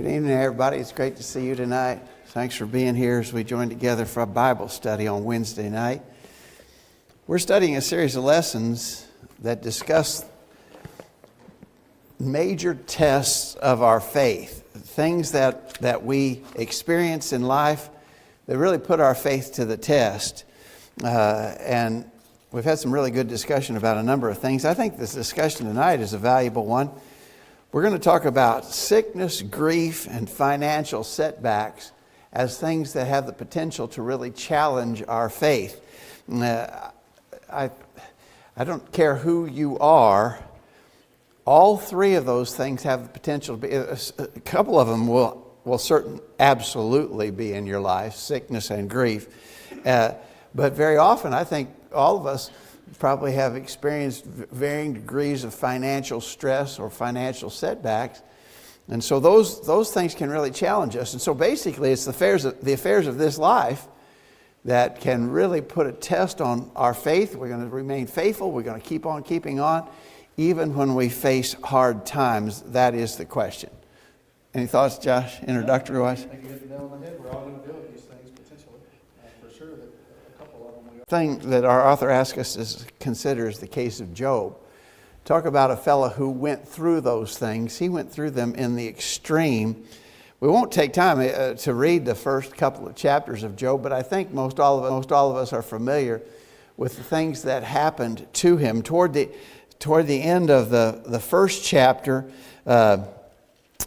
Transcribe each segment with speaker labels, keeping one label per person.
Speaker 1: Good evening, everybody. It's great to see you tonight. Thanks for being here as we join together for a Bible study on Wednesday night. We're studying a series of lessons that discuss major tests of our faith, things that we experience in life that really put our faith to the test. And we've had some really good discussion about a number of things. I think this discussion tonight is a valuable one. We're going to talk about sickness, grief, and financial setbacks as things that have the potential to really challenge our faith. I don't care who you are. All three of those things have the potential to be. A couple of them will absolutely be in your life, sickness and grief. But very often, I think all of us probably have experienced varying degrees of financial stress or financial setbacks. And so those things can really challenge us. And so basically it's the affairs of this life that can really put a test on our faith. We're going to remain faithful. We're going to keep on keeping on, even when we face hard times. That is the question. Any thoughts, Josh, introductory-wise?
Speaker 2: I think you hit the nail on the head. We're all going to deal with these things potentially. For sure, that a couple of them we are.
Speaker 1: Thing that our author asks us to consider is the case of Job. Talk about a fellow who went through those things. He went through them in the extreme. We won't take time to read the first couple of chapters of Job, but I think most all of us are familiar with the things that happened to him. Toward the end of the first chapter,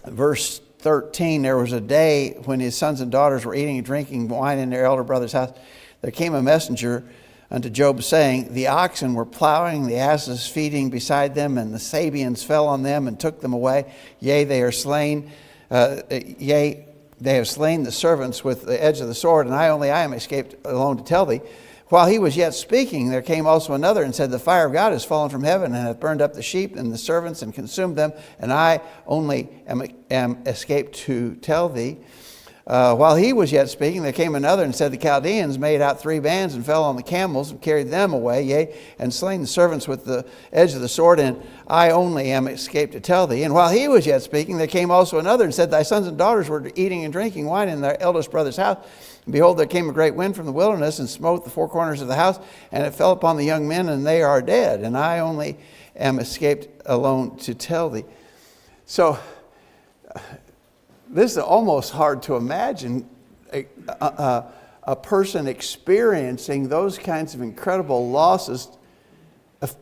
Speaker 1: verse 13, there was a day when his sons and daughters were eating and drinking wine in their elder brother's house. There came a messenger unto Job, saying, the oxen were plowing, the asses feeding beside them, and the Sabeans fell on them and took them away. Yea, they have slain the servants with the edge of the sword, and I am escaped alone to tell thee. While he was yet speaking, there came also another and said, the fire of God is fallen from heaven and hath burned up the sheep and the servants and consumed them, and I only am escaped to tell thee. While he was yet speaking, there came another and said, the Chaldeans made out 3 bands and fell on the camels and carried them away, yea, and slain the servants with the edge of the sword, and I only am escaped to tell thee. And while he was yet speaking, there came also another and said, thy sons and daughters were eating and drinking wine in their eldest brother's house. And behold, there came a great wind from the wilderness and smote the 4 corners of the house, and it fell upon the young men, and they are dead. And I only am escaped alone to tell thee. So this is almost hard to imagine a person experiencing those kinds of incredible losses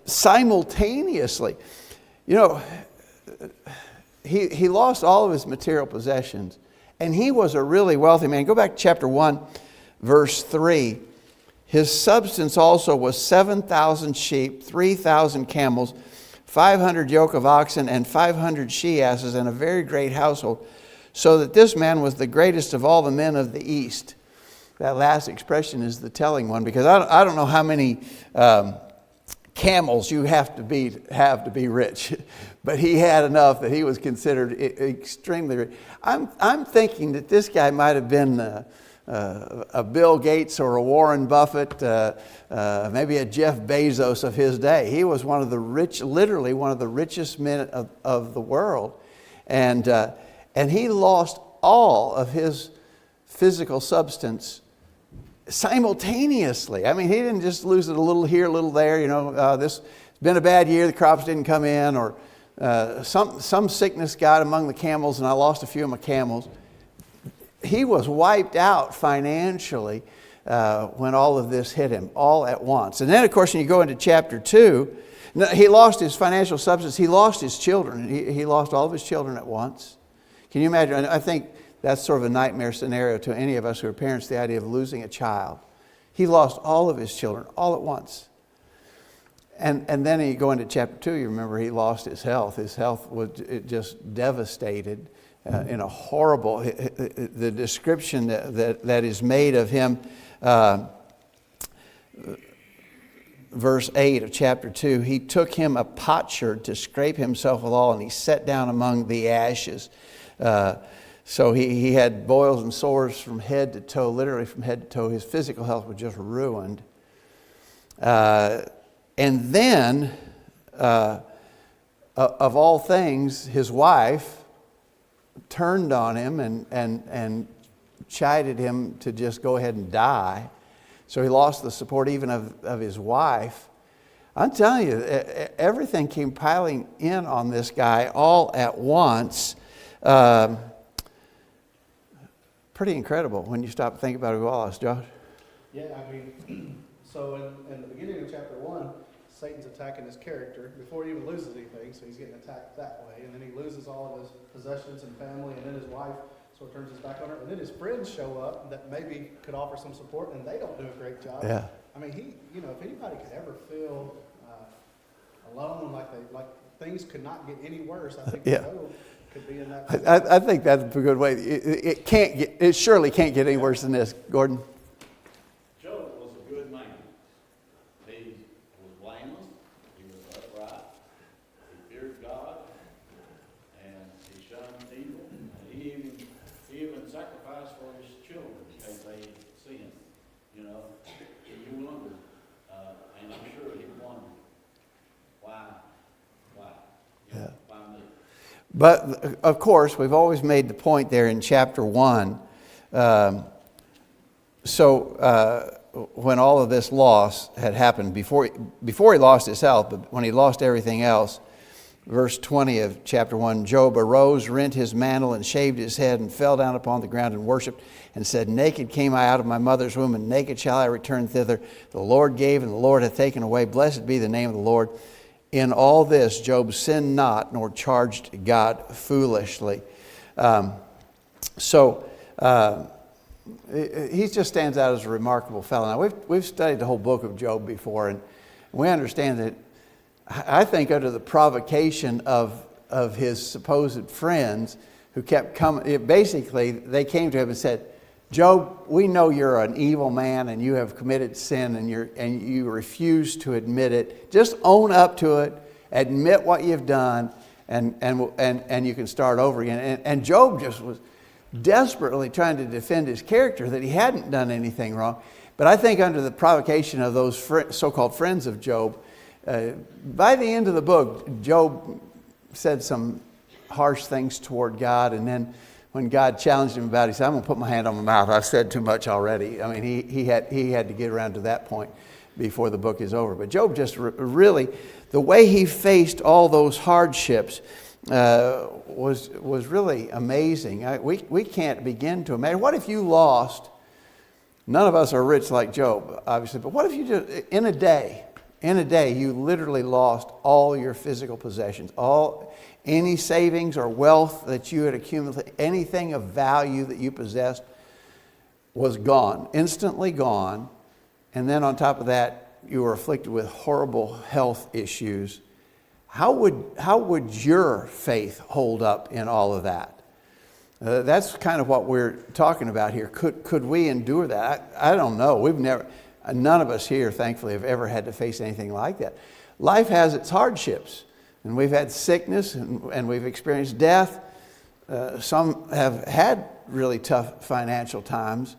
Speaker 1: simultaneously. You know, he lost all of his material possessions, and he was a really wealthy man. Go back to chapter 1, verse 3. His substance also was 7,000 sheep, 3,000 camels, 500 yoke of oxen, and 500 she-asses, and a very great household, so that this man was the greatest of all the men of the East. That last expression is the telling one, because I don't know how many camels you have to be rich, but he had enough that he was considered extremely rich. I'm thinking that this guy might have been a Bill Gates or a Warren Buffett, maybe a Jeff Bezos of his day. He was one of the literally one of the richest men of the world, and he lost all of his physical substance simultaneously. I mean, he didn't just lose it a little here, a little there. You know, this has been a bad year. The crops didn't come in, or some sickness got among the camels, and I lost a few of my camels. He was wiped out financially when all of this hit him, all at once. And then, of course, when you go into chapter 2, he lost his financial substance. He lost his children. He lost all of his children at once. Can you imagine? I think that's sort of a nightmare scenario to any of us who are parents, the idea of losing a child. He lost all of his children all at once. And then you go into chapter 2, you remember he lost his health. His health was just devastated in a horrible, the description that is made of him, verse 8 of chapter 2, he took him a potsherd to scrape himself withal, and he sat down among the ashes. So he had boils and sores from head to toe, literally from head to toe. His physical health was just ruined. And then, of all things, his wife turned on him and chided him to just go ahead and die. So he lost the support even of his wife. I'm telling you, everything came piling in on this guy all at once. Pretty incredible when you stop and think about who lost, Josh.
Speaker 2: Yeah, I mean, so in the beginning of chapter 1, Satan's attacking his character before he even loses anything, so he's getting attacked that way. And then he loses all of his possessions and family, and then his wife sort of turns his back on her. And then his friends show up that maybe could offer some support, and they don't do a great job.
Speaker 1: Yeah.
Speaker 2: I mean, if anybody could ever feel alone, like things could not get any worse, I think Job could be in that.
Speaker 1: I think that's a good way. It surely can't get any worse than this, Gordon.
Speaker 3: Job was a good man. He was blameless. He was upright. He feared God, and he shunned evil. And he even sacrificed for his children because they sinned. You know, you wonder, and I'm sure he wondered, why, you know, why me?
Speaker 1: But, of course, we've always made the point there in chapter 1. When all of this loss had happened, before he lost his health, but when he lost everything else, verse 20 of chapter 1, Job arose, rent his mantle, and shaved his head, and fell down upon the ground and worshipped, and said, Naked came I out of my mother's womb, and naked shall I return thither. The Lord gave, and the Lord hath taken away. Blessed be the name of the Lord. In all this, Job sinned not, nor charged God foolishly. He just stands out as a remarkable fellow. Now, we've studied the whole book of Job before, and we understand that, I think, under the provocation of his supposed friends who kept coming, basically, they came to him and said, Job, we know you're an evil man and you have committed sin and you refuse to admit it. Just own up to it, admit what you've done, and you can start over again. And Job just was desperately trying to defend his character, that he hadn't done anything wrong. But I think under the provocation of those so-called friends of Job, by the end of the book, Job said some harsh things toward God, and then when God challenged him about it, he said, I'm going to put my hand on my mouth. I've said too much already. I mean, he had to get around to that point before the book is over. But Job just really, the way he faced all those hardships was really amazing. We can't begin to imagine. What if you lost, none of us are rich like Job, obviously, but what if you just, in a day, you literally lost all your physical possessions, any savings or wealth that you had accumulated, anything of value that you possessed was gone, instantly gone. And then on top of that, you were afflicted with horrible health issues. How would your faith hold up in all of that? That's kind of what we're talking about here. Could we endure that? I don't know. None of us here, thankfully, have ever had to face anything like that. Life has its hardships. And we've had sickness and we've experienced death. Some have had really tough financial times.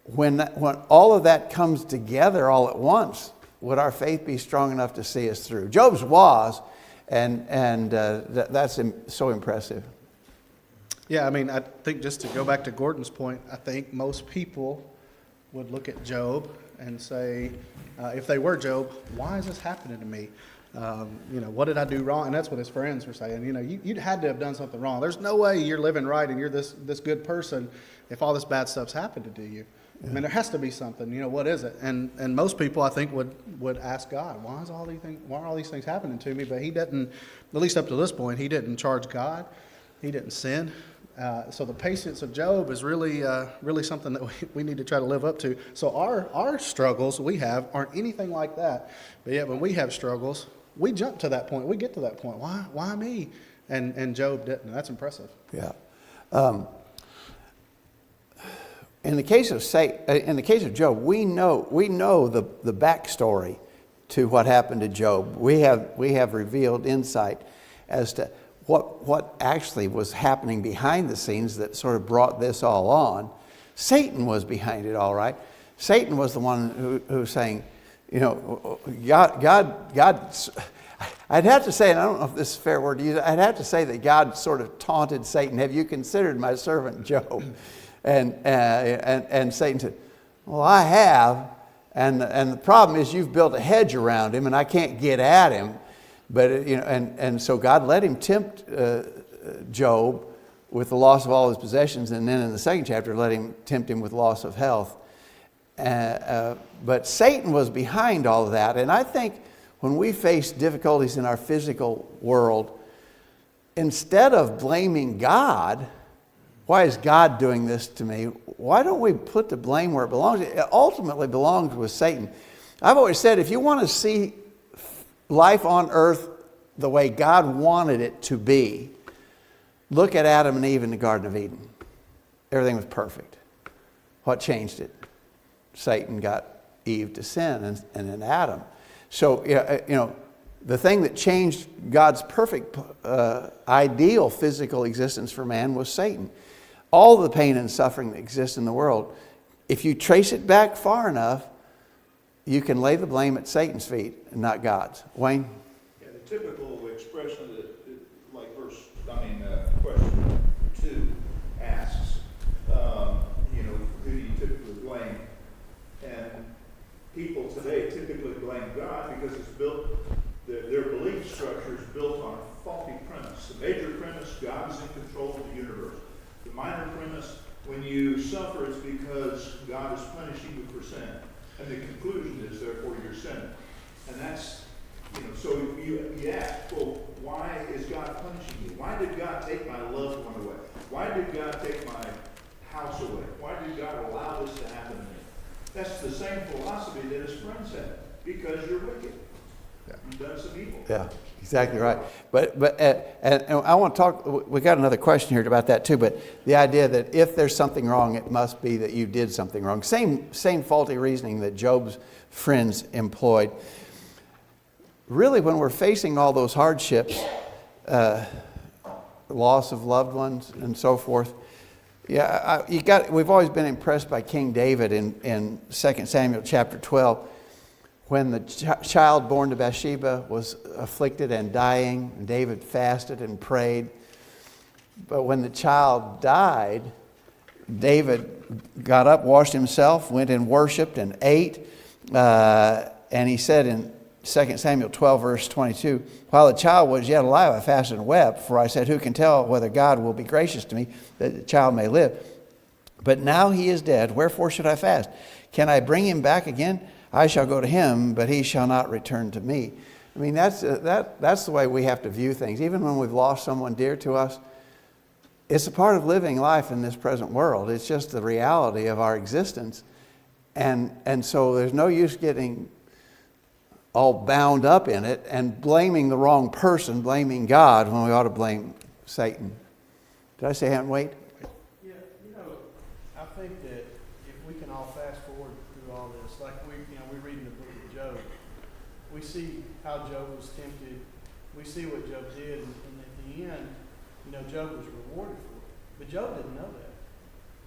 Speaker 1: When all of that comes together all at once, would our faith be strong enough to see us through? Job's was, and that's so impressive.
Speaker 2: Yeah, I mean, I think just to go back to Gordon's point, I think most people would look at Job and say, if they were Job, why is this happening to me? What did I do wrong? And that's what his friends were saying. You had to have done something wrong. There's no way you're living right and you're this good person if all this bad stuff's happened to you. Yeah. I mean, there has to be something. What is it? And most people, I think, would ask God, why are all these things happening to me? But he didn't, at least up to this point, he didn't charge God. He didn't sin. So the patience of Job is really something that we need to try to live up to. So our struggles we have aren't anything like that. But yet when we have struggles, we jump to that point. We get to that point. Why me? And Job didn't. That's impressive.
Speaker 1: Yeah. In the case of Job, we know the backstory to what happened to Job. We have revealed insight as to what actually was happening behind the scenes that sort of brought this all on. Satan was behind it, all right. Satan was the one who was saying, God, I'd have to say, and I don't know if this is a fair word to use, I'd have to say that God sort of taunted Satan. Have you considered my servant Job? And Satan said, well, I have. And the problem is you've built a hedge around him and I can't get at him. But, and so God let him tempt Job with the loss of all his possessions. And then in the second chapter, let him tempt him with loss of health. But Satan was behind all of that. And I think when we face difficulties in our physical world, instead of blaming God, why is God doing this to me? Why don't we put the blame where it belongs? It ultimately belongs with Satan. I've always said, if you want to see life on earth the way God wanted it to be, look at Adam and Eve in the Garden of Eden. Everything was perfect. What changed it? Satan got Eve to sin and then Adam. So, the thing that changed God's perfect, ideal physical existence for man was Satan. All the pain and suffering that exists in the world, if you trace it back far enough, you can lay the blame at Satan's feet and not God's. Wayne?
Speaker 4: Yeah, the typical expression like question 2 asks, who do you typically blame? And people today typically blame God because it's built, their belief structure is built on a faulty premise. The major premise, God is in control of the universe. The minor premise, when you suffer, it's because God is punishing you for sin. And the conclusion is, therefore, you're sinning. And that's, so you ask, well, why is God punishing you? Why did God take my loved one away? Why did God take my house away? Why did God allow this to happen to me? That's the same philosophy that his friends had. Because you're wicked. Yeah. You've done some evil.
Speaker 1: Yeah, exactly right. But and I want to talk, we got another question here about that too, but the idea that if there's something wrong, it must be that you did something wrong. Same faulty reasoning that Job's friends employed. Really, when we're facing all those hardships, loss of loved ones and so forth, we've always been impressed by King David in 2 Samuel chapter 12. When the child born to Bathsheba was afflicted and dying, David fasted and prayed. But when the child died, David got up, washed himself, went and worshiped and ate. And he said in 2 Samuel 12, verse 22, while the child was yet alive, I fasted and wept, for I said, who can tell whether God will be gracious to me that the child may live? But now he is dead, wherefore should I fast? Can I bring him back again? I shall go to him, but he shall not return to me. I mean, that's the way we have to view things. Even when we've lost someone dear to us, it's a part of living life in this present world. It's just the reality of our existence. And so there's no use getting all bound up in it and blaming the wrong person, blaming God when we ought to blame Satan. Did I say hand wait?
Speaker 2: Yeah, I think that if we can all fast forward through all this, like we read in the book of Job, we see how Job was tempted. We see what Job did, and at the end, Job was rewarded for it. But Job didn't know that.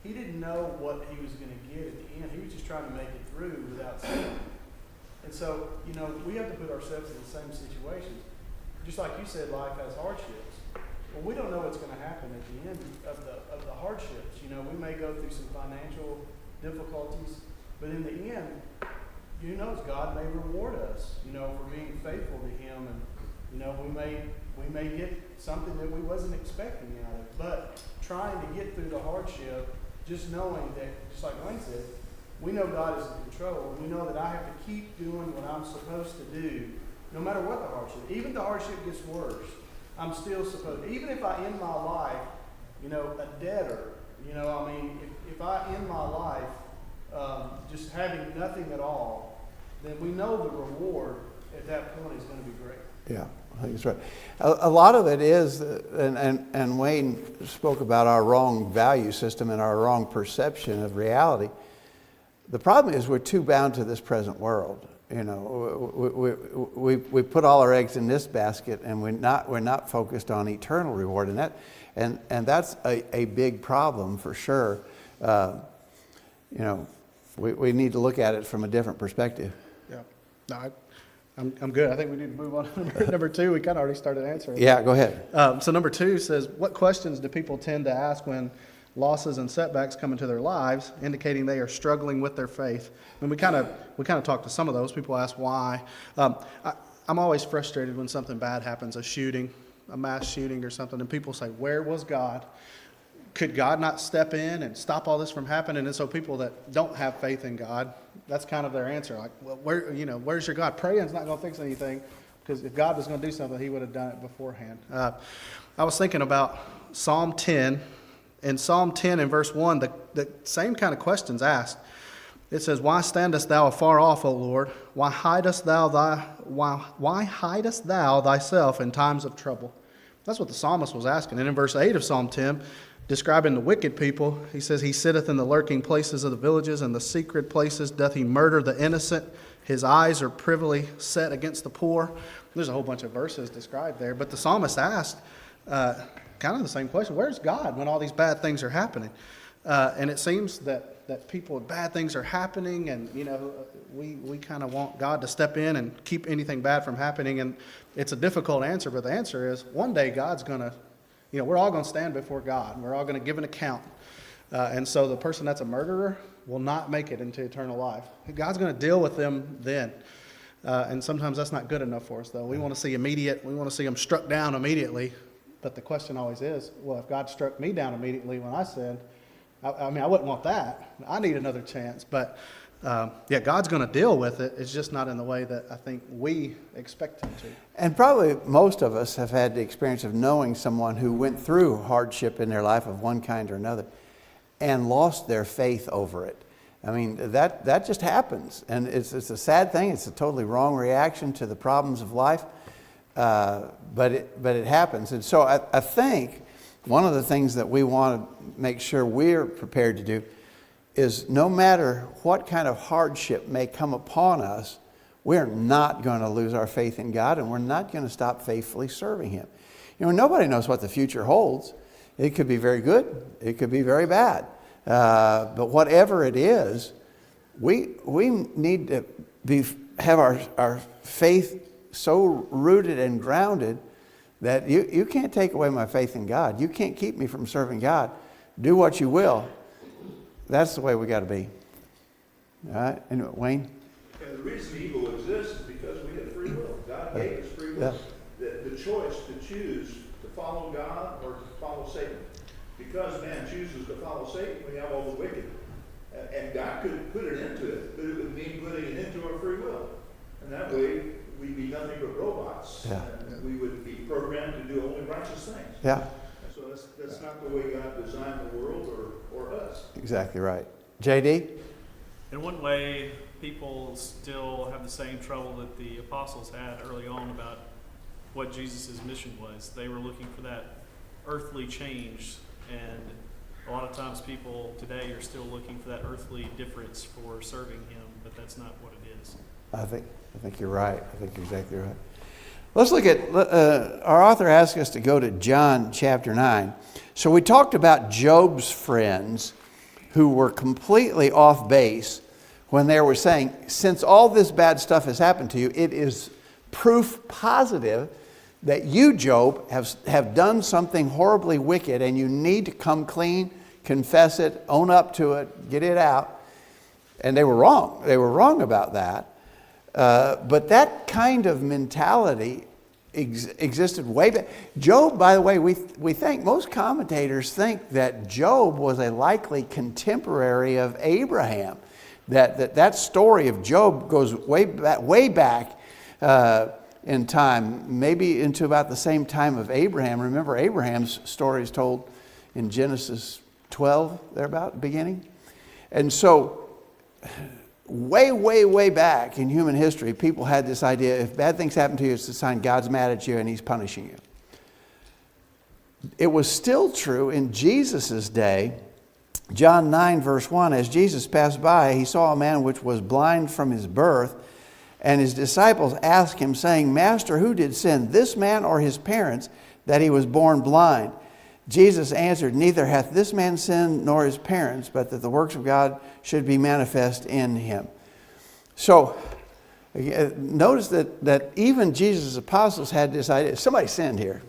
Speaker 2: He didn't know what he was going to get at the end. He was just trying to make it through without sin. And so, we have to put ourselves in the same situations. Just like you said, life has hardships. Well, we don't know what's going to happen at the end of the hardships. We may go through some financial difficulties, but in the end, God may reward us, for being faithful to Him, and we may get something that we wasn't expecting out of it. But trying to get through the hardship, just knowing that, just like Wayne said, we know God is in control. We know that I have to keep doing what I'm supposed to do, no matter what the hardship. Even if the hardship gets worse, I'm still supposed. Even if I end my life, a debtor. If I end my life just having nothing at all, then we know the reward at that point is going to be great.
Speaker 1: Yeah, I think that's right. A lot of it is, and Wayne spoke about our wrong value system and our wrong perception of reality. The problem is we're too bound to this present world. We put all our eggs in this basket, and we're not focused on eternal reward, and that's a big problem for sure. We need to look at it from a different perspective.
Speaker 2: Yeah. No, I'm good. I think we need to move on to number 2. We kind of already started answering.
Speaker 1: Yeah, go ahead.
Speaker 2: So number 2 says, what questions do people tend to ask when losses and setbacks come into their lives, indicating they are struggling with their faith? And we kind of talked to some of those. People ask why. I'm always frustrated when something bad happens, a shooting, a mass shooting or something, and people say, where was God? Could God not step in and stop all this from happening? And so people that don't have faith in God, that's kind of their answer. Like, well, where's your God? Praying's not going to fix anything, because if God was going to do something, he would have done it beforehand. I was thinking about Psalm 10. In Psalm 10 and verse 1, the same kind of questions asked. It says, why standest thou afar off, O Lord? Why hidest thou thyself in times of trouble? That's what the psalmist was asking. And in verse 8 of Psalm 10, describing the wicked people, he says, he sitteth in the lurking places of the villages, and the secret places doth he murder the innocent. His eyes are privily set against the poor. There's a whole bunch of verses described there. But the psalmist asked kind of the same question. Where's God when all these bad things are happening? And it seems that people, bad things are happening, and we kind of want God to step in and keep anything bad from happening. And it's a difficult answer, but the answer is one day God's going to, we're all going to stand before God, and we're all going to give an account. And so the person that's a murderer will not make it into eternal life. God's going to deal with them then. And sometimes that's not good enough for us, though. We want to see we want to see them struck down immediately. But the question always is, well, if God struck me down immediately when I sinned, I wouldn't want that. I need another chance. But, God's going to deal with it. It's just not in the way that I think we expect him to.
Speaker 1: And probably most of us have had the experience of knowing someone who went through hardship in their life of one kind or another and lost their faith over it. I mean, that just happens. And it's a sad thing. It's a totally wrong reaction to the problems of life. But it happens. And so I think one of the things that we want to make sure we're prepared to do is no matter what kind of hardship may come upon us, we're not going to lose our faith in God, and we're not going to stop faithfully serving him. Nobody knows what the future holds. It could be very good. It could be very bad. But whatever it is, we need to have our faith so rooted and grounded that you can't take away my faith in God. You can't keep me from serving God. Do what you will. That's the way we got to be. All right? And Wayne?
Speaker 4: And the reason evil exists is because we have free will. God gave us free will.
Speaker 1: Yeah.
Speaker 4: The choice to choose to follow God or to follow Satan. Because man chooses to follow Satan, we have all the wicked. And God could put it into it, but it would mean putting it into our free will. And that way, we'd be nothing but robots.
Speaker 1: Yeah.
Speaker 4: And we would be programmed to do only righteous things.
Speaker 1: Yeah.
Speaker 4: And so that's not the way God designed the world or us.
Speaker 1: Exactly right. JD?
Speaker 5: In one way, people still have the same trouble that the apostles had early on about what Jesus' mission was. They were looking for that earthly change, and a lot of times people today are still looking for that earthly difference for serving him, but that's not what it is.
Speaker 1: I think you're right. I think you're exactly right. Let's look at, our author asked us to go to John chapter 9. So we talked about Job's friends who were completely off base when they were saying, since all this bad stuff has happened to you, it is proof positive that you, Job, have done something horribly wicked, and you need to come clean, confess it, own up to it, get it out. And they were wrong. They were wrong about that. But that kind of mentality existed way back. Job, by the way, we think, most commentators think that Job was a likely contemporary of Abraham. That story of Job goes way back in time, maybe into about the same time of Abraham. Remember, Abraham's story is told in Genesis 12, thereabout, beginning. And so, way back in human history, people had this idea, if bad things happen to you, it's a sign God's mad at you and he's punishing you. It was still true in Jesus' day. John 9, verse 1, as Jesus passed by, he saw a man which was blind from his birth, and his disciples asked him, saying, Master, who did sin, this man or his parents, that he was born blind? Jesus answered, neither hath this man sinned nor his parents, but that the works of God should be manifest in him. So, Notice that even Jesus' apostles had this idea. Somebody sinned here.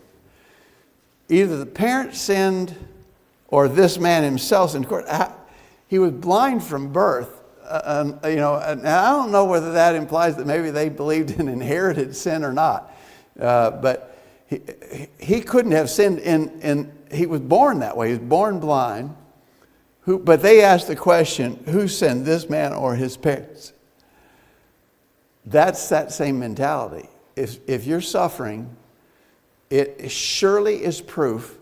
Speaker 1: Either the parent sinned or this man himself sinned. Of course, he was blind from birth. And I don't know whether that implies that maybe they believed in inherited sin or not. But he couldn't have sinned he was born that way. He was born blind. But they asked the question, who sinned, this man or his parents? That's that same mentality. If you're suffering, it surely is proof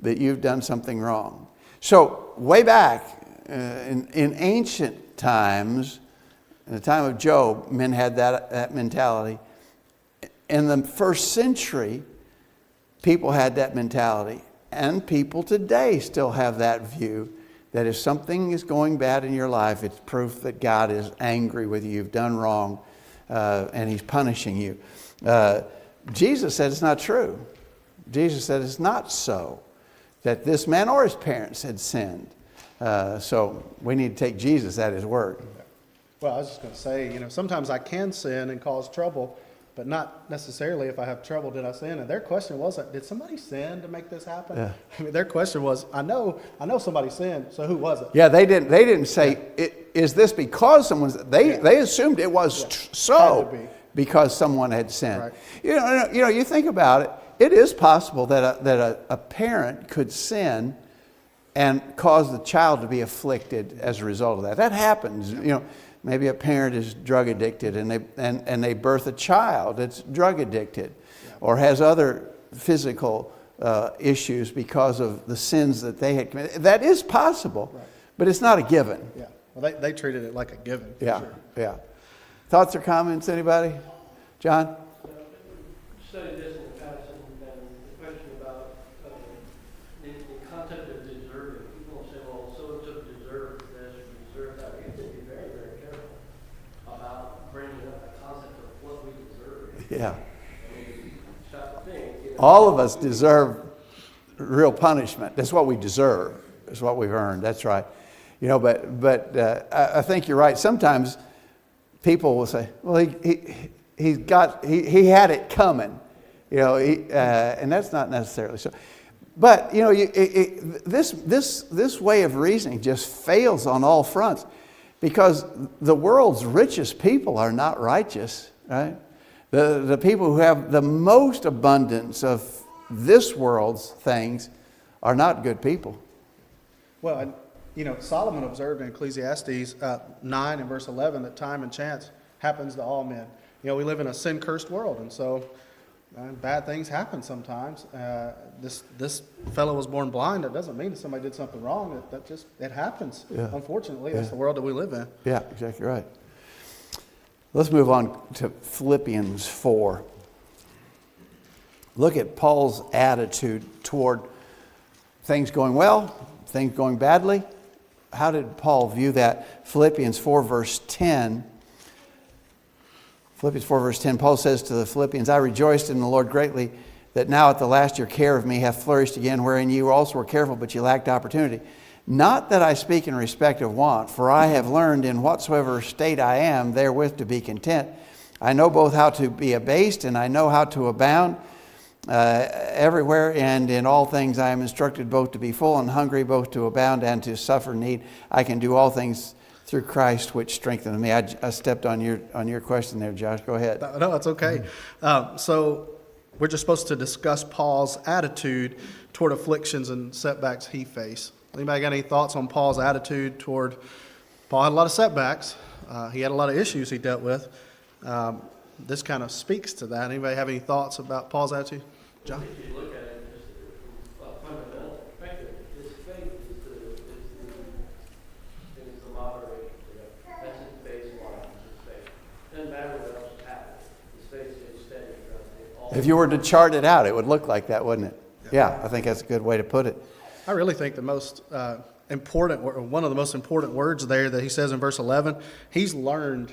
Speaker 1: that you've done something wrong. So way back in ancient times, in the time of Job, men had that mentality. In the first century, people had that mentality. And people today still have that view that if something is going bad in your life, it's proof that God is angry with you, you've done wrong, and He's punishing you. Jesus said it's not true. Jesus said it's not so, that this man or his parents had sinned. So we need to take Jesus at His word.
Speaker 2: Well, I was just going to say, sometimes I can sin and cause trouble, but not necessarily if I have trouble, did I sin? And their question wasn't, did somebody sin to make this happen?
Speaker 1: Yeah.
Speaker 2: I mean, their question was, I know somebody sinned, so who was it?
Speaker 1: Yeah, they didn't say, is this because someone's, they assumed it was so
Speaker 2: Had to be.
Speaker 1: because someone had sinned.
Speaker 2: Right.
Speaker 1: You think about it, it is possible that a parent could sin and cause the child to be afflicted as a result of that. That happens. Maybe a parent is drug addicted and they birth a child that's drug addicted or has other physical issues because of the sins that they had committed. That is possible, but it's not a given.
Speaker 2: Yeah. Well, they treated it like a given. For
Speaker 1: Yeah,
Speaker 2: sure.
Speaker 1: yeah. Thoughts or comments, anybody? John?
Speaker 6: Studied this in the past, and the question about the concept of deserving. People say, well, so-and-so deserved this or deserved that. We have to be very, very careful about bringing up the concept of what we deserve.
Speaker 1: Yeah.
Speaker 6: I mean, stop to think.
Speaker 1: All of us deserve real punishment. That's what we deserve. That's what we've earned. That's right. But I think you're right. Sometimes people will say, well, he had it coming, and that's not necessarily so. But this way of reasoning just fails on all fronts, because the world's richest people are not righteous, right? The people who have the most abundance of this world's things are not good people.
Speaker 2: Well, Solomon observed in Ecclesiastes 9 and verse 11 that time and chance happens to all men. We live in a sin-cursed world, and so bad things happen sometimes. This fellow was born blind. That doesn't mean that somebody did something wrong. It happens.
Speaker 1: Yeah.
Speaker 2: Unfortunately, that's the world that we live in.
Speaker 1: Yeah, exactly right. Let's move on to Philippians 4. Look at Paul's attitude toward things going well, things going badly. How did Paul view that? Philippians 4 verse 10. Philippians 4 verse 10, Paul says to the Philippians, I rejoiced in the Lord greatly that now at the last your care of me hath flourished again, wherein you also were careful, but you lacked opportunity. Not that I speak in respect of want, for I have learned in whatsoever state I am therewith to be content. I know both how to be abased and I know how to abound. Everywhere and in all things I am instructed both to be full and hungry, both to abound and to suffer need. I can do all things through Christ which strengtheneth me. I stepped on your question there, Josh. Go ahead.
Speaker 2: No, it's okay. So we're just supposed to discuss Paul's attitude toward afflictions and setbacks he faced. Anybody got any thoughts on Paul's attitude toward? Paul had a lot of setbacks. He had a lot of issues he dealt with. This kind of speaks to that. Anybody have any thoughts about Paul's attitude? John?
Speaker 6: If you look at it just from a fundamental perspective, his faith is the moderation. That's his baseline, his faith. Doesn't matter what else happens. His faith stays steady throughout all.
Speaker 1: If you were to chart it out, it would look like that, wouldn't it? Yeah, I think that's a good way to put it.
Speaker 2: I really think the most important, one of the most important words there that he says in verse 11, he's learned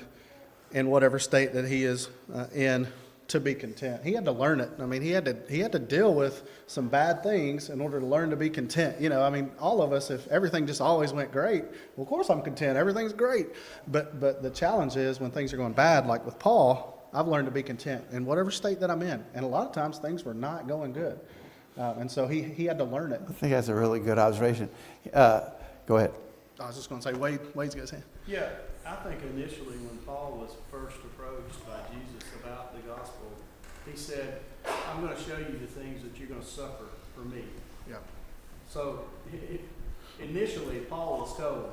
Speaker 2: in whatever state that he is in to be content. He had to learn it. I mean, he had to deal with some bad things in order to learn to be content. You know, I mean, all of us, if everything just always went great, well, of course I'm content. Everything's great. But the challenge is when things are going bad, like with Paul, I've learned to be content in whatever state that I'm in. And a lot of times things were not going good. And so he had to learn it.
Speaker 1: I think that's a really good observation. Go ahead.
Speaker 2: I was just going to say, Wade's got his hand.
Speaker 5: Yeah, I think initially when Paul was first approached by Jesus about the gospel, he said, I'm going to show you the things that you're going to suffer for me.
Speaker 2: Yeah.
Speaker 5: So initially, Paul was told,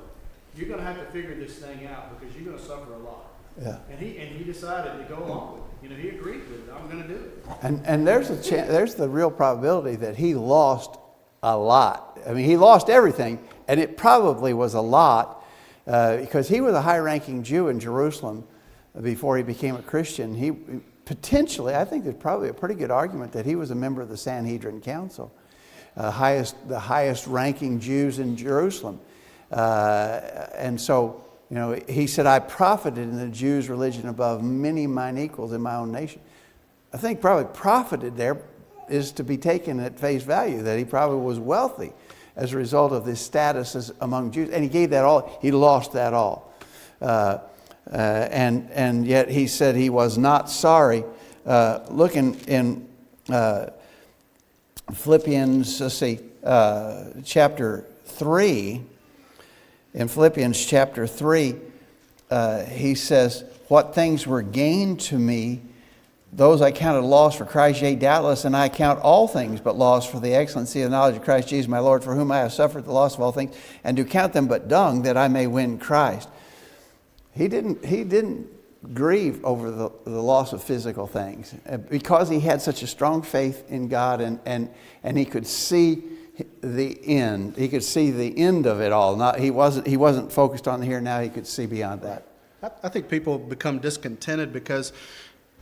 Speaker 5: you're going to have to figure this thing out because you're going to suffer a lot.
Speaker 1: Yeah.
Speaker 5: And he decided to go along with it. You know, he agreed with it. I'm going to do it.
Speaker 1: And there's there's the real probability that he lost a lot. I mean, he lost everything, and it probably was a lot because he was a high-ranking Jew in Jerusalem before he became a Christian. He potentially, I think there's probably a pretty good argument that he was a member of the Sanhedrin Council, the highest-ranking Jews in Jerusalem. And so, you know, he said, I profited in the Jews' religion above many mine equals in my own nation. I think probably profited there is to be taken at face value, that he probably was wealthy as a result of this status as among Jews. And he gave that all, he lost that all. And yet he said he was not sorry. Looking in Philippians, chapter 3, in Philippians chapter 3, he says, what things were gained to me, those I counted loss for Christ, yea, doubtless, and I count all things but loss for the excellency of the knowledge of Christ Jesus my Lord, for whom I have suffered the loss of all things, and do count them but dung, that I may win Christ. He didn't grieve over the loss of physical things because he had such a strong faith in God, and he could see the end. He could see the end of it all. He wasn't focused on the here and now. He could see beyond that.
Speaker 2: I think people become discontented because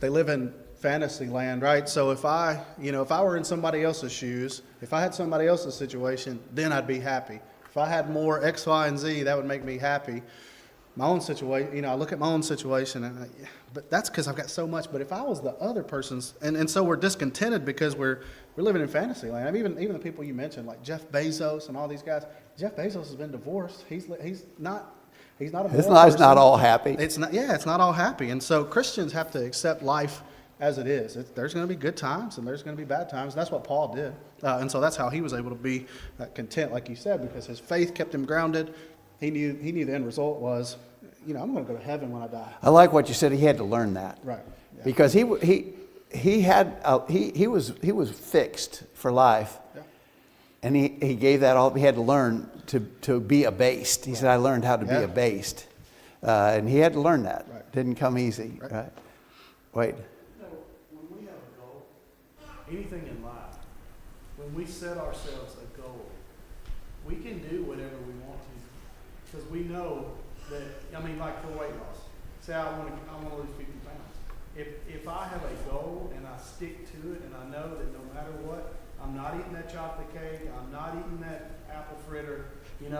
Speaker 2: they live in fantasy land, right? So if I were in somebody else's shoes, if I had somebody else's situation, then I'd be happy. If I had more X, Y, and Z, that would make me happy. My own situation, I look at my own situation, but that's because I've got so much. But if I was the other person's, and so we're discontented because we're living in fantasy land. I mean, even the people you mentioned, like Jeff Bezos and all these guys. Jeff Bezos has been divorced. He's not a moral person.
Speaker 1: It's not all happy.
Speaker 2: It's not all happy. And so Christians have to accept life as it is. There's going to be good times and there's going to be bad times. And that's what Paul did. And so that's how he was able to be content, like you said, because his faith kept him grounded. He knew the end result was, I'm going to go to heaven when I die.
Speaker 1: I like what you said. He had to learn that,
Speaker 2: Right. Yeah.
Speaker 1: because he was fixed for life,
Speaker 2: Yeah.
Speaker 1: and he gave that all. He had to learn to be abased. He said, "I learned how to be
Speaker 2: Yeah.
Speaker 1: abased," and he had to learn that.
Speaker 2: Right.
Speaker 1: Didn't come easy,
Speaker 2: Right.
Speaker 1: right? Wait.
Speaker 5: When we have a goal, anything in life, when we set ourselves a goal, we can do whatever we want to, because we know that, like for weight loss, say I want to lose 50 pounds. If I have a goal and I stick to it and I know that no matter what, I'm not eating that chocolate cake, I'm not eating that apple fritter, and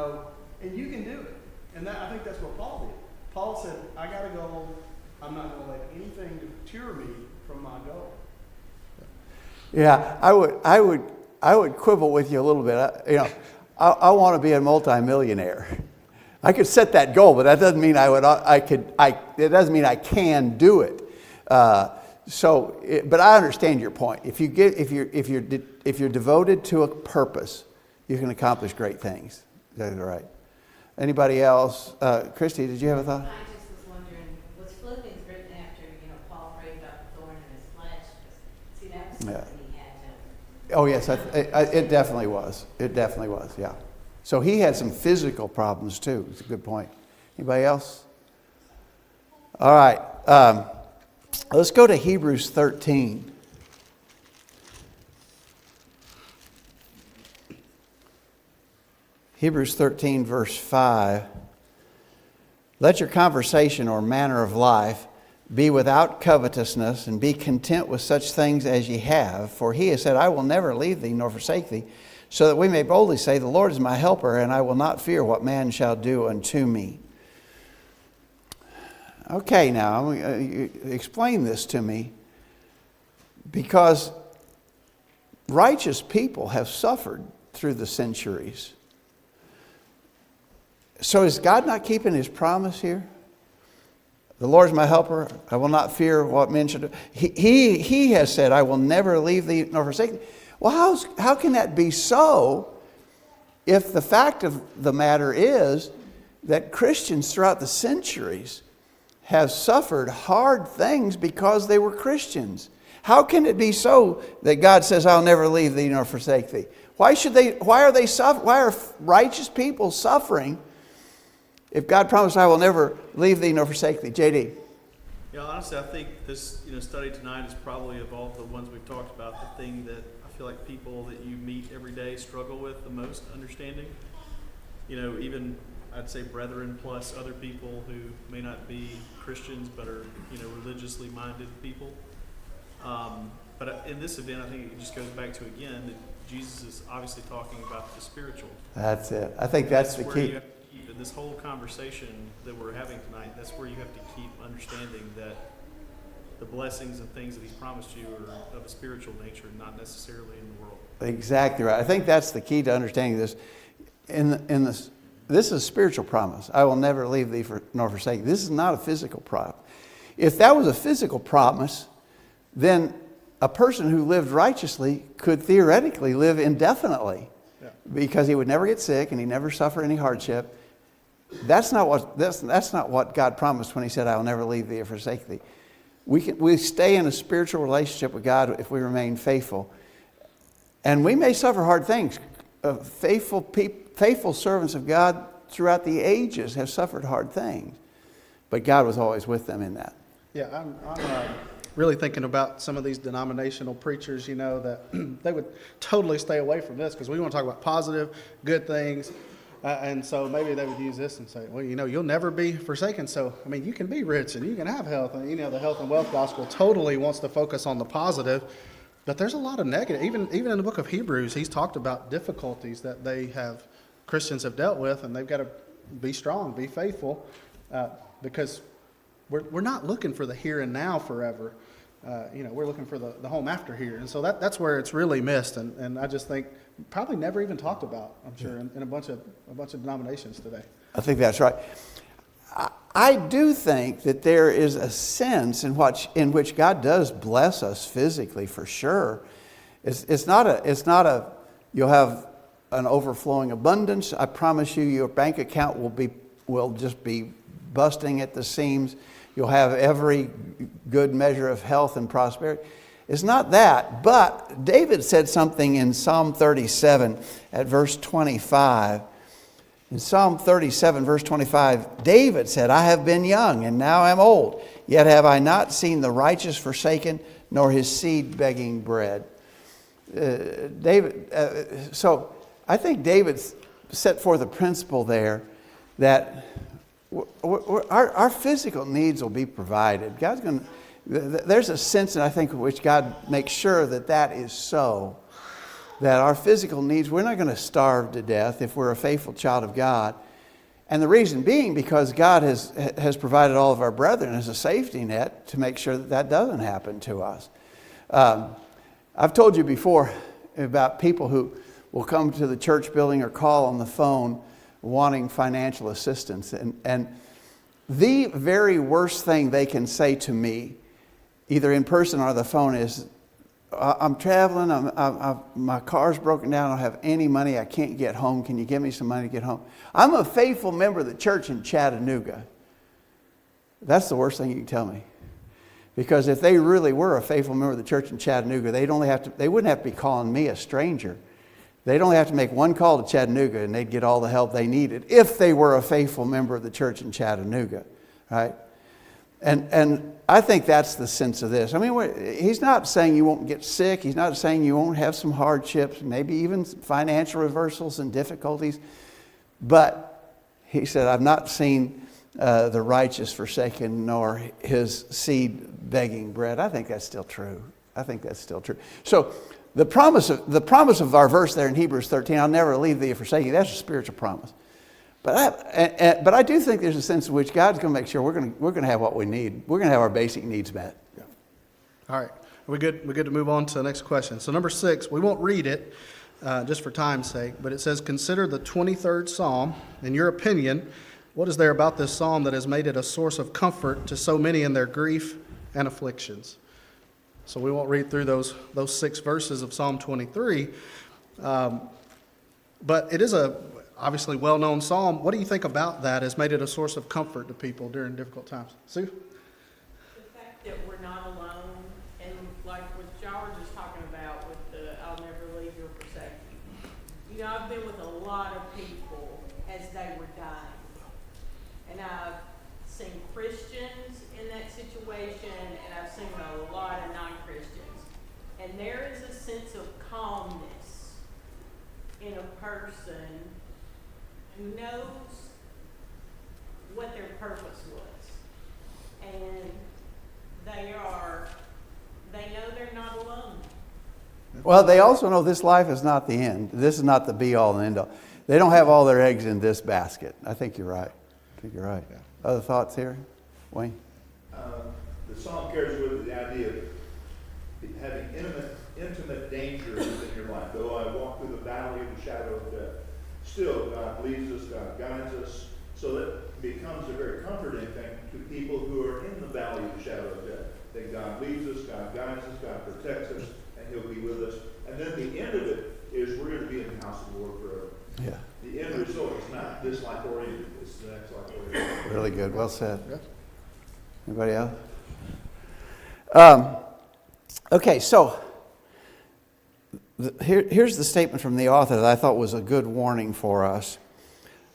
Speaker 5: you can do it. And I think that's what Paul did. Paul said, I got a goal, I'm not going to let anything deter me from my goal.
Speaker 1: Yeah, I would quibble with you a little bit. I want to be a multimillionaire. I could set that goal, but that doesn't mean it doesn't mean I can do it. But I understand your point. If you're devoted to a purpose, you can accomplish great things. That's right. Anybody else? Christy, did you have a thought?
Speaker 7: I just was wondering, was Philippians written after, Paul prayed about the thorn in his flesh? See, that was something he had to...
Speaker 1: Oh, yes, it definitely was. It definitely was, yeah. So he had some physical problems too. It's a good point. Anybody else? All right. Let's go to Hebrews 13. Hebrews 13, verse 5. Let your conversation or manner of life be without covetousness, and be content with such things as ye have. For he has said, I will never leave thee nor forsake thee, so that we may boldly say, the Lord is my helper, and I will not fear what man shall do unto me. Okay, now, explain this to me. Because righteous people have suffered through the centuries. So is God not keeping his promise here? The Lord is my helper. I will not fear what men should do. He has said, I will never leave thee nor forsake thee. Well, how can that be so if the fact of the matter is that Christians throughout the centuries have suffered hard things because they were Christians? How can it be so that God says, I'll never leave thee nor forsake thee? Why are righteous people suffering if God promised, I will never leave thee nor forsake thee? JD.
Speaker 5: Yeah, honestly, I think this study tonight is probably, of all the ones we've talked about, the thing that I feel like people that you meet every day struggle with the most understanding. Even I'd say brethren plus other people who may not be Christians but are religiously minded people. But in this event, I think it just goes back to, again, that Jesus is obviously talking about the spiritual.
Speaker 1: That's it. I think that's the
Speaker 5: where
Speaker 1: key.
Speaker 5: you have to keep, in this whole conversation that we're having tonight, that's where you have to keep understanding that the blessings and things that he's promised you are of a spiritual nature, not necessarily in the world.
Speaker 1: Exactly right. I think that's the key to understanding this. This is a spiritual promise. I will never leave thee nor forsake thee. This is not a physical promise. If that was a physical promise, then a person who lived righteously could theoretically live indefinitely, because he would never get sick and he'd never suffer any hardship. That's not what God promised when he said, I will never leave thee or forsake thee. We stay in a spiritual relationship with God if we remain faithful. And we may suffer hard things. Faithful servants of God throughout the ages have suffered hard things. But God was always with them in that.
Speaker 2: Yeah, I'm really thinking about some of these denominational preachers, that they would totally stay away from this because we want to talk about positive, good things. And so maybe they would use this and say, well, you'll never be forsaken. So, you can be rich and you can have health. And, the health and wealth gospel totally wants to focus on the positive. But there's a lot of negative. Even in the book of Hebrews, he's talked about difficulties that Christians have dealt with. And they've got to be strong, be faithful, because we're not looking for the here and now forever. We're looking for the home after here. And so that's where it's really missed. And I just think probably never even talked about, I'm sure, in a bunch of denominations today.
Speaker 1: I think that's right. I do think that there is a sense in which God does bless us physically, for sure. It's not a you'll have an overflowing abundance. I promise you, your bank account will just be busting at the seams. You'll have every good measure of health and prosperity. It's not that, but David said something in Psalm 37 at verse 25. In Psalm 37, verse 25, David said, I have been young and now am old, yet have I not seen the righteous forsaken, nor his seed begging bread. So I think David set forth a principle there that our physical needs will be provided. There's a sense, I think, in which God makes sure that is so. That our physical needs, we're not going to starve to death if we're a faithful child of God. And the reason being because God has provided all of our brethren as a safety net to make sure that doesn't happen to us. I've told you before about people who will come to the church building or call on the phone wanting financial assistance. And the very worst thing they can say to me, either in person or the phone, is, I'm traveling, my car's broken down, I don't have any money, I can't get home, can you give me some money to get home? I'm a faithful member of the church in Chattanooga. That's the worst thing you can tell me. Because if they really were a faithful member of the church in Chattanooga, they wouldn't have to be calling me a stranger. They'd only have to make one call to Chattanooga and they'd get all the help they needed if they were a faithful member of the church in Chattanooga, right? And I think that's the sense of this. He's not saying you won't get sick. He's not saying you won't have some hardships, maybe even financial reversals and difficulties. But he said, I've not seen the righteous forsaken, nor his seed begging bread. I think that's still true. So the promise of our verse there in Hebrews 13, I'll never leave thee or forsake you, that's a spiritual promise. But I do think there's a sense in which God's going to make sure we're going to have what we need. We're going to have our basic needs met.
Speaker 2: Yeah. All right. Are we good? We good to move on to the next question? So number 6, we won't read it just for time's sake, but it says, consider the 23rd Psalm. In your opinion, what is there about this psalm that has made it a source of comfort to so many in their grief and afflictions? So we won't read through those 6 verses of Psalm 23, but it is a obviously well-known psalm. What do you think about that has made it a source of comfort to people during difficult times? Sue?
Speaker 8: The fact that we're not alone, and like what George is talking about with the I'll never leave you or forsake you. You know, I've been with a lot of people as they were dying. And I've seen Christians in that situation, and I've seen a lot of non-Christians. And there is a sense of calmness in a person who knows what their purpose was. And they know they're not alone.
Speaker 1: Well, they also know this life is not the end. This is not the be-all and end-all. They don't have all their eggs in this basket. I think you're right.
Speaker 2: Yeah.
Speaker 1: Other thoughts here? Wayne?
Speaker 4: The psalm carries with it the idea of having intimate danger within your life. Though I walk through the valley of the shadow of death, still God leads us, God guides us. So that becomes a very comforting thing to people who are in the valley of the shadow of death. That God leads us, God guides us, God protects us, and He'll be with us. And then the end of it is we're going to be in the house of the Lord forever.
Speaker 1: Yeah.
Speaker 4: The end result is not this life oriented, it's the next life oriented.
Speaker 1: Really good. Well said.
Speaker 2: Yeah.
Speaker 1: Anybody else? Okay, so here's the statement from the author that I thought was a good warning for us.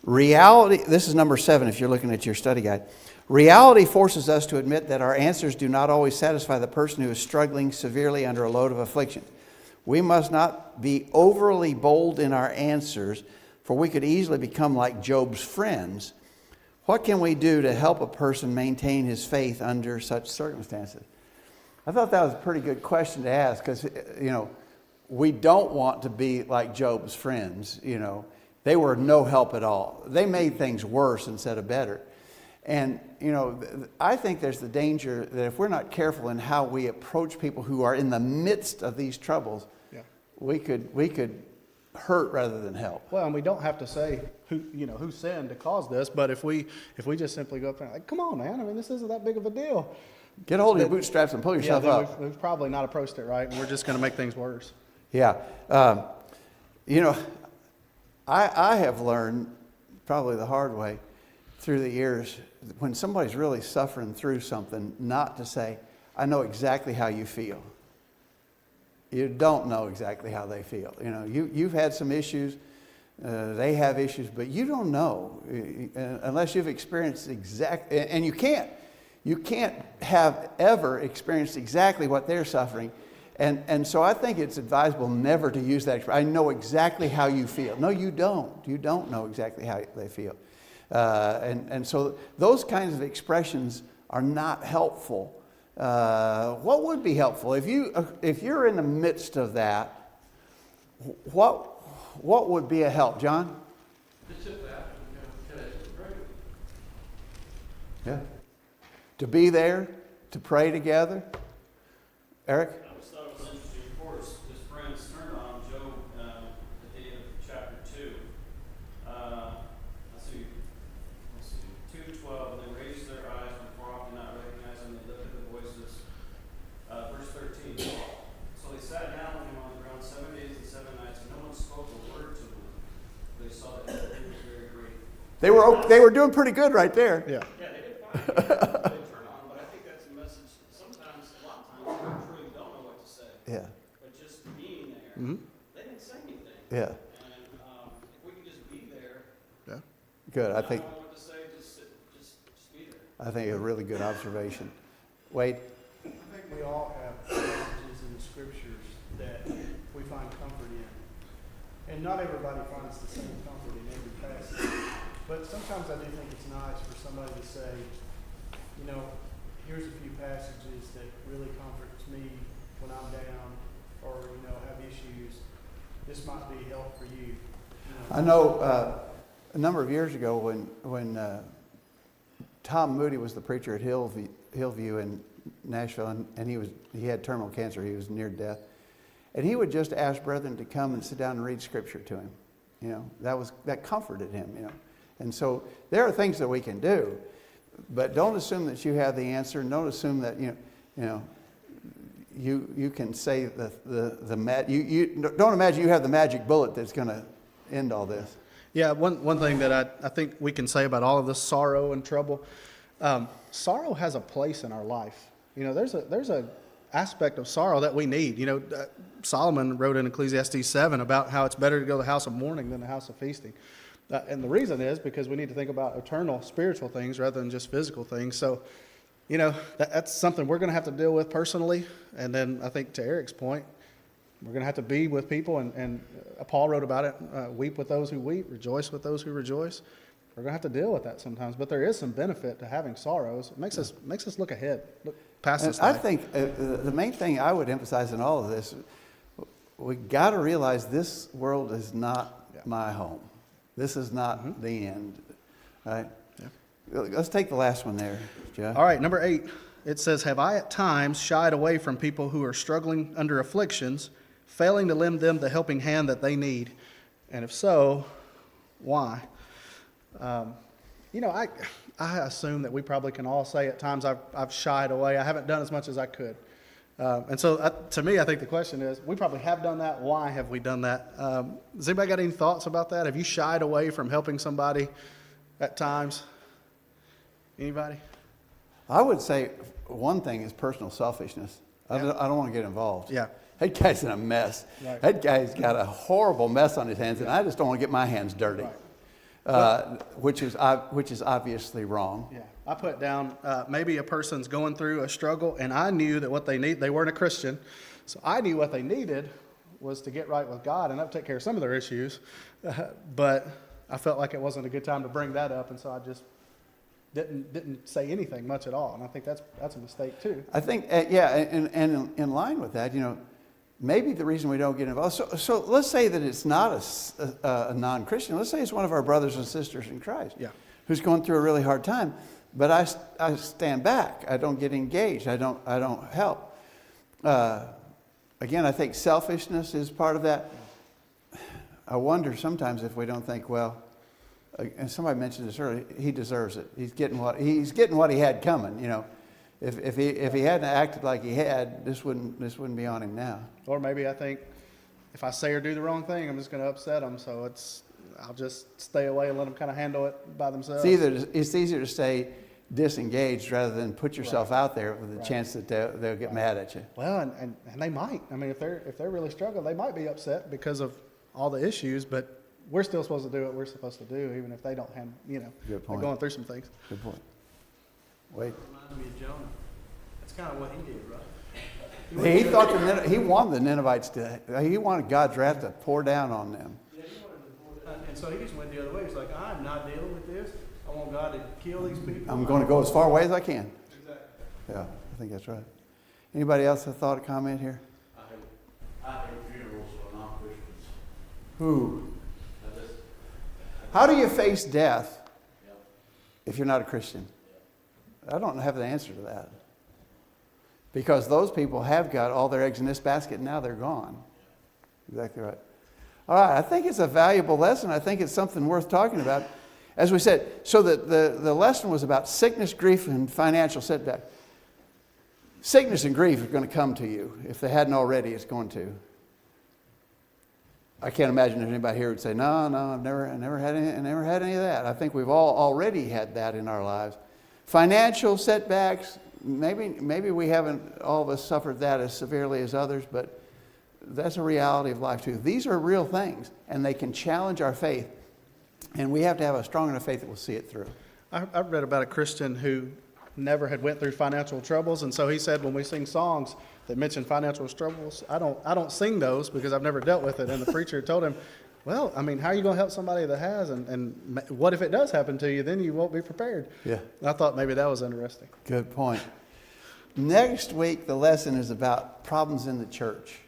Speaker 1: Reality, this is number 7 if you're looking at your study guide. Reality forces us to admit that our answers do not always satisfy the person who is struggling severely under a load of affliction. We must not be overly bold in our answers, for we could easily become like Job's friends. What can we do to help a person maintain his faith under such circumstances? I thought that was a pretty good question to ask because, we don't want to be like Job's friends. They were no help at all. They made things worse instead of better. And, I think there's the danger that if we're not careful in how we approach people who are in the midst of these troubles,
Speaker 2: Yeah.
Speaker 1: we could hurt rather than help.
Speaker 2: Well, and we don't have to say who sinned to cause this, but if we just simply go up there like, come on, man, I mean, this isn't that big of a deal.
Speaker 1: Get a hold of your bootstraps and pull yourself
Speaker 2: then
Speaker 1: up.
Speaker 2: we've probably not approached it right, and we're just going to make things worse.
Speaker 1: Yeah. I have learned, probably the hard way, through the years, when somebody's really suffering through something, not to say, I know exactly how you feel. You don't know exactly how they feel. You've had some issues, they have issues, but you don't know unless you've experienced and you can't have ever experienced exactly what they're suffering. And so I think it's advisable never to use that expression. I know exactly how you feel. No, you don't. You don't know exactly how they feel. And so those kinds of expressions are not helpful. What would be helpful? If you're in the midst of that, what would be a help, John?
Speaker 6: Just simply ask them, can I just pray?
Speaker 1: Yeah. To be there, to pray together. Eric?
Speaker 5: I always thought it was interesting, of course, his friends turned on Job at the end of chapter 2. Let's see, 2:12, and they raised their eyes when far off did not recognize him, they lifted their voices. Verse 13, so they sat down with him on the ground 7 days and 7 nights, and no one spoke a word to them. They saw that he was very great.
Speaker 1: They were doing pretty good right there.
Speaker 2: Yeah.
Speaker 5: Yeah, they did fine. They turn on, but I think that's a message. Sometimes, a lot of times, we truly don't know what to say.
Speaker 1: Yeah.
Speaker 5: But just being there, they didn't say anything.
Speaker 1: Yeah.
Speaker 5: And if we can just be there,
Speaker 2: Yeah.
Speaker 1: Good. I
Speaker 5: not
Speaker 1: think
Speaker 5: knowing what to say, just be there.
Speaker 1: a really good observation. Wade?
Speaker 9: I think we all have passages in the scriptures that we find comfort in. And not everybody finds the same comfort in every passage. But sometimes I do think it's nice for somebody to say, here's a few passages that really comforts me when I'm down or, have issues. This might be help for you.
Speaker 1: I know a number of years ago when Tom Moody was the preacher at Hillview, and Nashville, and he had terminal cancer. He was near death. And he would just ask brethren to come and sit down and read scripture to him. You know, that comforted him, you know. And so there are things that we can do, but don't assume that you have the answer, and don't assume that you can say don't imagine you have the magic bullet that's going to end all this.
Speaker 2: Yeah, one thing that I think we can say about all of this sorrow and trouble, sorrow has a place in our life. You know, there's a aspect of sorrow that we need. You know, Solomon wrote in Ecclesiastes 7 about how it's better to go to the house of mourning than the house of feasting. And the reason is because we need to think about eternal spiritual things rather than just physical things. So, you know, that's something we're going to have to deal with personally. And then I think to Eric's point, we're going to have to be with people. And Paul wrote about it, weep with those who weep, rejoice with those who rejoice. We're going to have to deal with that sometimes. But there is some benefit to having sorrows. It makes us look ahead, look past this
Speaker 1: I
Speaker 2: life.
Speaker 1: think the main thing I would emphasize in all of this, we got to realize this world is not my home. This is not the end. All right? Yeah. Let's take the last one there, Joe.
Speaker 2: All right, number 8. It says, have I at times shied away from people who are struggling under afflictions, failing to lend them the helping hand that they need? And if so, why? You know, I assume that we probably can all say at times I've shied away. I haven't done as much as I could. And so to me, I think the question is, we probably have done that. Why have we done that? Has anybody got any thoughts about that? Have you shied away from helping somebody at times? Anybody?
Speaker 1: I would say one thing is personal selfishness. I don't want to get involved.
Speaker 2: Yeah.
Speaker 1: That guy's in a mess.
Speaker 2: Right.
Speaker 1: That guy's got a horrible mess on his hands, and I just don't want to get my hands dirty, which is obviously wrong.
Speaker 2: Yeah, I put down maybe a person's going through a struggle, and I knew that what they need, they weren't a Christian, so I knew what they needed was to get right with God, and that would take care of some of their issues, but I felt like it wasn't a good time to bring that up, and so I just didn't say anything much at all, and I think that's a mistake too.
Speaker 1: I think, and in line with that, you know, maybe the reason we don't get involved. So let's say that it's not a non-Christian. Let's say it's one of our brothers and sisters in Christ, who's going through a really hard time. But I stand back. I don't get engaged. I don't help. Again, I think selfishness is part of that. I wonder sometimes if we don't think, well, and somebody mentioned this earlier, he deserves it. He's getting what he had coming. You know, if he hadn't acted like he had, this wouldn't be on him now.
Speaker 2: Or maybe I think if I say or do the wrong thing, I'm just going to upset them. So I'll just stay away and let them kind of handle it by themselves.
Speaker 1: It's easier to stay disengaged rather than put yourself out there with the chance that they'll get mad at you.
Speaker 2: Well, and they might. I mean, if they're really struggling, they might be upset because of all the issues. But we're still supposed to do what we're supposed to do, even if they don't have, you know,
Speaker 1: Good point.
Speaker 2: they're going through some things.
Speaker 1: Good point. Wait.
Speaker 9: Reminds me of Jonah. That's kind of what he did, right?
Speaker 1: He thought he wanted the Ninevites he wanted God's wrath to pour down on them.
Speaker 9: Yeah, he wanted to pour that. And so he just went the other way. He's like, I'm not dealing with this. I want God to kill these people.
Speaker 1: I'm going to go as far away as I can.
Speaker 9: Exactly.
Speaker 1: Yeah, I think that's right. Anybody else have thought or comment here?
Speaker 3: I hate funerals for non-Christians.
Speaker 1: Who?
Speaker 3: I just,
Speaker 1: How do you face death
Speaker 3: yeah.
Speaker 1: if you're not a Christian? I don't have the answer to that. Because those people have got all their eggs in this basket and now they're gone. Exactly right. All right, I think it's a valuable lesson. I think it's something worth talking about. As we said, so the lesson was about sickness, grief, and financial setback. Sickness and grief are going to come to you. If they hadn't already, it's going to. I can't imagine if anybody here would say, no, I've never had any of that. I think we've all already had that in our lives. Financial setbacks, maybe we haven't all of us suffered that as severely as others, but that's a reality of life too. These are real things, and they can challenge our faith, and we have to have a strong enough faith that we'll see it through.
Speaker 2: I've read about a Christian who never had went through financial troubles, and so he said when we sing songs that mention financial troubles, I don't sing those because I've never dealt with it. And the preacher told him, well, I mean, how are you going to help somebody that has? And what if it does happen to you? Then you won't be prepared.
Speaker 1: Yeah.
Speaker 2: And I thought maybe that was interesting.
Speaker 1: Good point. Next week, the lesson is about problems in the church.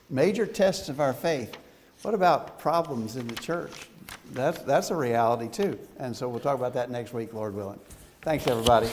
Speaker 1: Major tests of our faith. What about problems in the church? That's a reality too. And so we'll talk about that next week, Lord willing. Thanks, everybody.